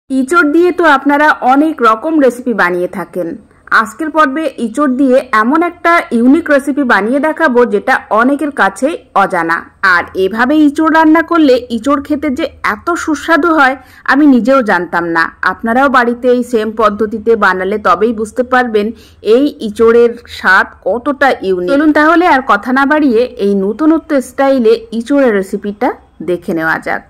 ইঁচড় দিয়ে তো আপনারা অনেক রকম রেসিপি বানিয়ে থাকেন। আজকের পর্বে ইঁচড় দিয়ে এমন একটা ইউনিক রেসিপি বানিয়ে দেখাবো যেটা অনেকের কাছেই অজানা। আর এভাবে ইঁচড় রান্না করলে ইঁচড় খেতে যে এত সুস্বাদু হয় আমি নিজেও জানতাম না। আপনারাও বাড়িতে এই সেম পদ্ধতিতে বানালে তবেই বুঝতে পারবেন এই ইঁচড়ের স্বাদ কতটা ইউনিক। চলুন তাহলে আর কথা না বাড়িয়ে এই নতুনত্ব স্টাইলে ইঁচড়ের রেসিপিটা দেখে নেওয়া যাক।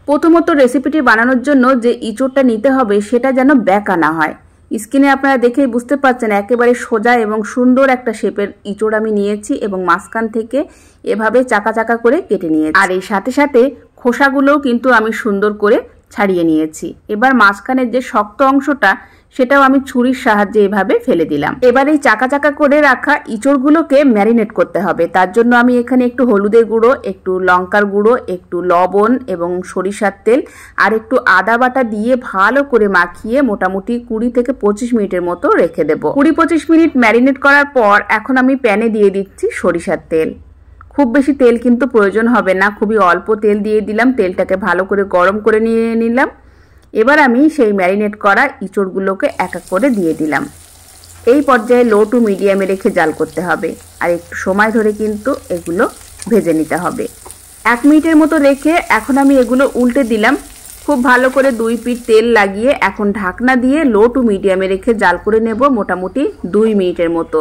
প্রথমত রেসিপিটি বানানোর জন্য যে ইঁচড়টা নিতে হবে সেটা যেন বেঁকা না হয়। স্ক্রিনে আপনারা দেখেই বুঝতে পারছেন একেবারে সোজা এবং সুন্দর একটা শেপের ইঁচড় আমি নিয়েছি এবং মাঝখান থেকে এভাবে চাকা চাকা করে কেটে নিয়েছি। আর এই সাথে সাথে খোসাগুলোও কিন্তু আমি সুন্দর করে ছাড়িয়ে নিয়েছি। এবার মাঝখানের যে শক্ত অংশটা সেটাও আমি ছুরির সাহায্যে এভাবে ফেলে দিলাম। এবার এই চাকা চাকা করে রাখা ইঁচড়গুলোকে ম্যারিনেট করতে হবে। তার জন্য আমি এখানে একটু হলুদের গুঁড়ো, একটু লঙ্কার গুঁড়ো, একটু লবণ এবং সরিষার তেল আর একটু আদা বাটা দিয়ে ভালো করে মাখিয়ে মোটামুটি 20 থেকে 25 মিনিটের মতো রেখে দেবো। 20-25 মিনিট ম্যারিনেট করার পর এখন আমি প্যানে দিয়ে দিচ্ছি সরিষার তেল। খুব বেশি তেল কিন্তু প্রয়োজন হবে না, খুবই অল্প তেল দিয়ে দিলাম। তেলটাকে ভালো করে গরম করে নিয়ে নিলাম। এবার আমি সেই ম্যারিনেট করা ইঁচড়গুলোকে এক এক করে দিয়ে দিলাম। এই পর্যায়ে লো টু মিডিয়ামে রেখে জাল করতে হবে আর একটু সময় ধরে কিন্তু এগুলো ভেজে নিতে হবে। 1 মিনিটের মতো রেখে এখন আমি এগুলো উল্টে দিলাম। খুব ভালো করে 2 পিঠ তেল লাগিয়ে এখন ঢাকনা দিয়ে লো টু মিডিয়ামে রেখে জাল করে নেব মোটামুটি 2 মিনিটের মতো।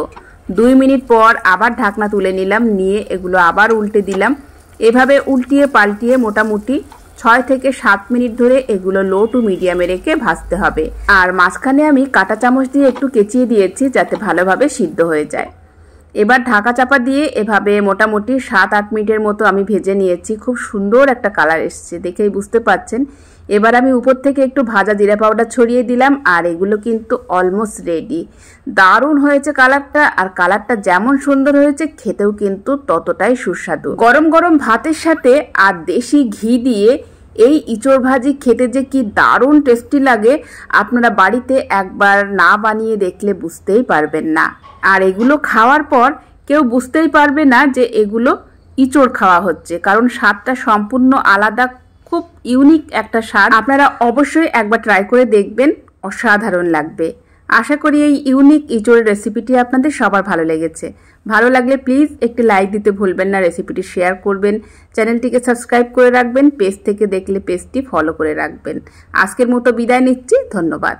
2 মিনিট পর আবার ঢাকনা তুলে নিলাম, নিয়ে এগুলো আবার উল্টে দিলাম। এভাবে উল্টিয়ে পাল্টিয়ে মোটামুটি 6 থেকে 7 মিনিট ধরে এগুলো লো টু মিডিয়ামে রেখে ভাজতে হবে। আর মাঝখানে আমি কাঁটা চামচ দিয়ে একটু কেচিয়ে দিয়েছি যাতে ভালোভাবে সিদ্ধ হয়ে যায়। এবার ঢাকা চাপা দিয়ে এভাবে মোটামুটি 7-8 মিনিটের মতো আমি ভেজে নিয়েছি। খুব সুন্দর একটা কালার এসছে, দেখেই বুঝতে পাচ্ছেন। এবার আমি উপর থেকে একটু ভাজা জিরা পাউডার ছড়িয়ে দিলাম আর এগুলো কিন্তু অলমোস্ট রেডি। দারুণ হয়েছে কালারটা, আর কালারটা যেমন সুন্দর হয়েছে খেতেও কিন্তু ততটাই সুস্বাদু। গরম গরম ভাতের সাথে আর দেশি ঘি দিয়ে এই ইঁচড় ভাজি খেতে যে কি দারুণ টেস্টি লাগে আপনারা বাড়িতে একবার না বানিয়ে দেখলে বুঝতেই পারবেন না। আর এগুলো খাওয়ার পর কেউ বুঝতেই পারবে না যে এগুলো ইঁচড় খাওয়া হচ্ছে, কারণ স্বাদটা সম্পূর্ণ আলাদা, খুব ইউনিক একটা স্বাদ। আপনারা অবশ্যই একবার ট্রাই করে দেখবেন, অসাধারণ লাগবে। আশা করি এই ইউনিক ইঁচড়ের রেসিপিটি আপনাদের সবার ভালো লেগেছে। ভালো লাগলে প্লিজ একটি লাইক দিতে ভুলবেন না, রেসিপিটি শেয়ার করবেন, চ্যানেলটিকে সাবস্ক্রাইব করে রাখবেন, পেজ থেকে দেখলে পেজটি ফলো করে রাখবেন। আজকের মতো বিদায় নিচ্ছি, ধন্যবাদ।